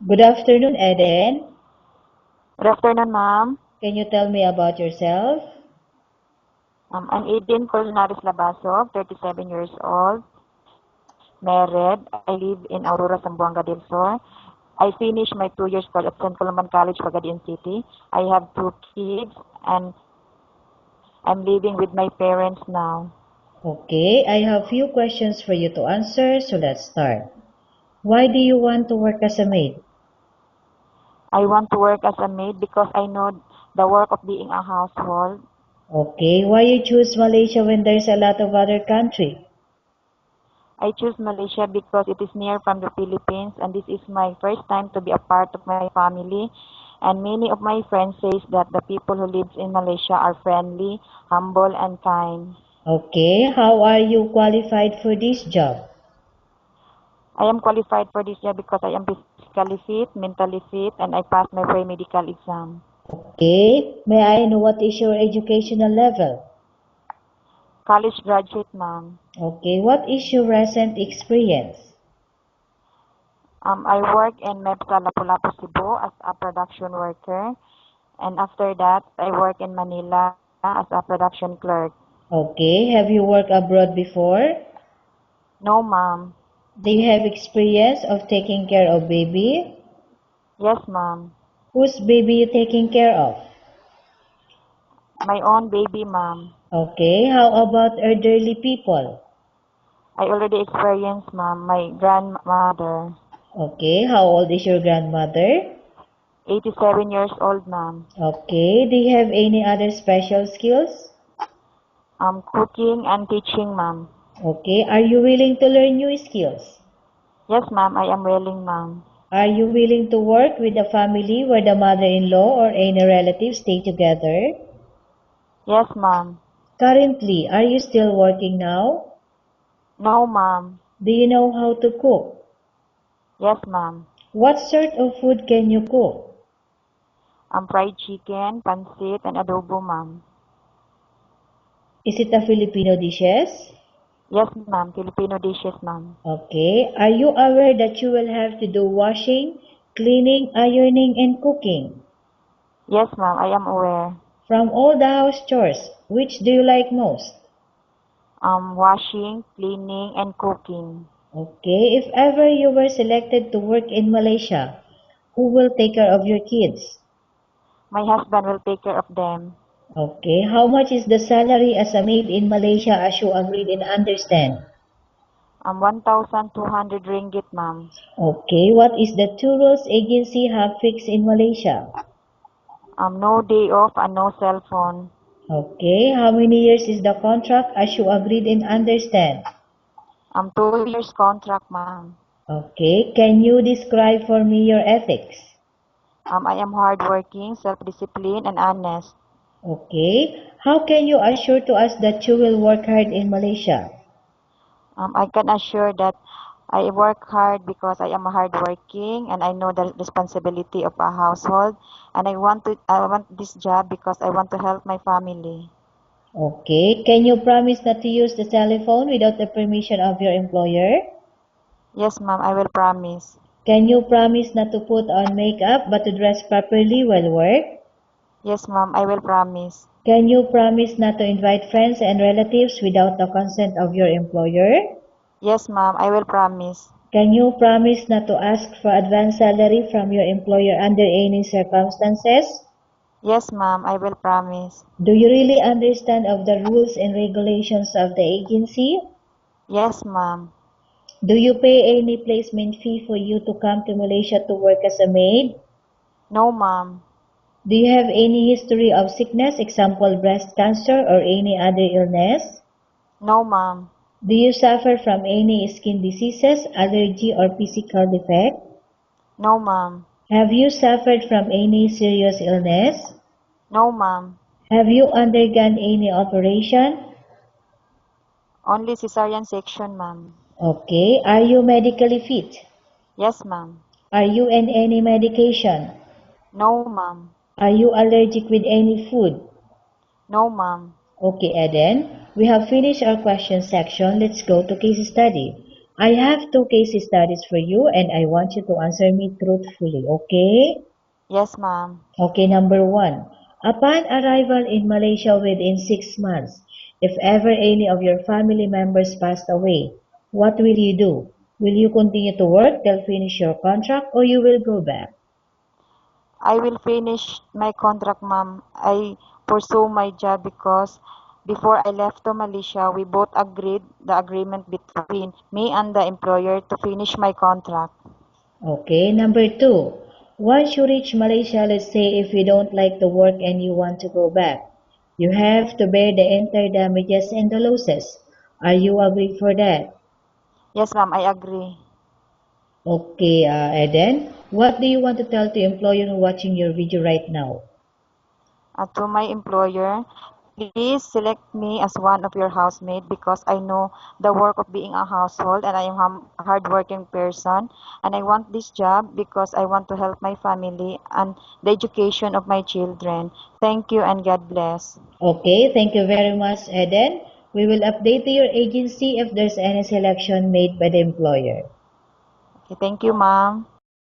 Good afternoon, Eden. Good afternoon, ma'am. Can you tell me about yourself? I'm Aiden Colnares Labasov, 37 years old, married. I live in Aurora, Zamboanga del Sur. I finished my 2 years college at St. Columban College, Pagadian City. I have 2 kids and I'm living with my parents now. Okay, I have few questions for you to answer, so let's start. Why do you want to work as a maid? I want to work as a maid because I know the work of being a household. Okay, why you choose Malaysia when there's a lot of other country? I choose Malaysia because it is near from the Philippines and this is my first time to be a part of my family. And many of my friends say that the people who live in Malaysia are friendly, humble, and kind. Okay, how are you qualified for this job? I am qualified for this job because I am physically fit, mentally fit, and I passed my pre-medical exam. Okay, may I know what is your educational level? College graduate, ma'am. Okay, what is your recent experience? I work in MEPSA Lapu-Lapu, Cebu as a production worker. And after that, I work in Manila as a production clerk. Okay, have you worked abroad before? No, ma'am. Do you have experience of taking care of baby? Yes, ma'am. Whose baby you taking care of? My own baby, ma'am. Okay, how about elderly people? I already experienced, ma'am, my grandmother. Okay, how old is your grandmother? 87 years old, ma'am. Okay, do you have any other special skills? Cooking and teaching, ma'am. Okay, are you willing to learn new skills? Yes, ma'am, I am willing, ma'am. Are you willing to work with a family where the mother-in-law or any relatives stay together? Yes, ma'am. Currently, are you still working now? No, ma'am. Do you know how to cook? Yes, ma'am. What sort of food can you cook? Fried chicken, pancit, and adobo, ma'am. Is it a Filipino dishes? Yes, ma'am. Filipino dishes, ma'am. Okay. Are you aware that you will have to do washing, cleaning, ironing, and cooking? Yes, ma'am. I am aware. From all the house chores, which do you like most? Washing, cleaning, and cooking. Okay. If ever you were selected to work in Malaysia, who will take care of your kids? My husband will take care of them. Okay. How much is the salary as a maid in Malaysia as you agreed and understand? 1,200 ringgit, ma'am. Okay. What is the two rules agency have fixed in Malaysia? No day off and no cell phone. Okay, how many years is the contract as you agreed and understand? 2 years contract, ma'am. Okay, can you describe for me your ethics? I am hardworking, self-disciplined, and honest. Okay, how can you assure to us that you will work hard in Malaysia? I can assure that I work hard because I am hardworking and I know the responsibility of a household, and I want this job because I want to help my family. Okay, can you promise not to use the telephone without the permission of your employer? Yes, ma'am, I will promise. Can you promise not to put on makeup but to dress properly while work? Yes, ma'am, I will promise. Can you promise not to invite friends and relatives without the consent of your employer? Yes, ma'am, I will promise. Can you promise not to ask for advance salary from your employer under any circumstances? Yes, ma'am, I will promise. Do you really understand of the rules and regulations of the agency? Yes, ma'am. Do you pay any placement fee for you to come to Malaysia to work as a maid? No, ma'am. Do you have any history of sickness, example breast cancer or any other illness? No, ma'am. Do you suffer from any skin diseases, allergy or physical defect? No, ma'am. Have you suffered from any serious illness? No, ma'am. Have you undergone any operation? Only cesarean section, ma'am. Okay. Are you medically fit? Yes, ma'am. Are you on any medication? No, ma'am. Are you allergic with any food? No, ma'am. Okay, Eden. We have finished our question section. Let's go to case study. I have two case studies for you and I want you to answer me truthfully, okay? Yes, ma'am. Okay, number one. Upon arrival in Malaysia within 6 months, if ever any of your family members passed away, what will you do? Will you continue to work till finish your contract or you will go back? I will finish my contract, ma'am. I pursue my job because before I left to Malaysia, we both agreed the agreement between me and the employer to finish my contract. Okay, number two. Once you reach Malaysia, let's say if you don't like the work and you want to go back, you have to bear the entire damages and the losses. Are you agree for that? Yes, ma'am, I agree. Okay, Eden, what do you want to tell the employer watching your video right now? To my employer, please select me as one of your housemates because I know the work of being a household and I am a hardworking person and I want this job because I want to help my family and the education of my children. Thank you and God bless. Okay, thank you very much, Eden. We will update to your agency if there's any selection made by the employer. Okay, thank you, ma'am.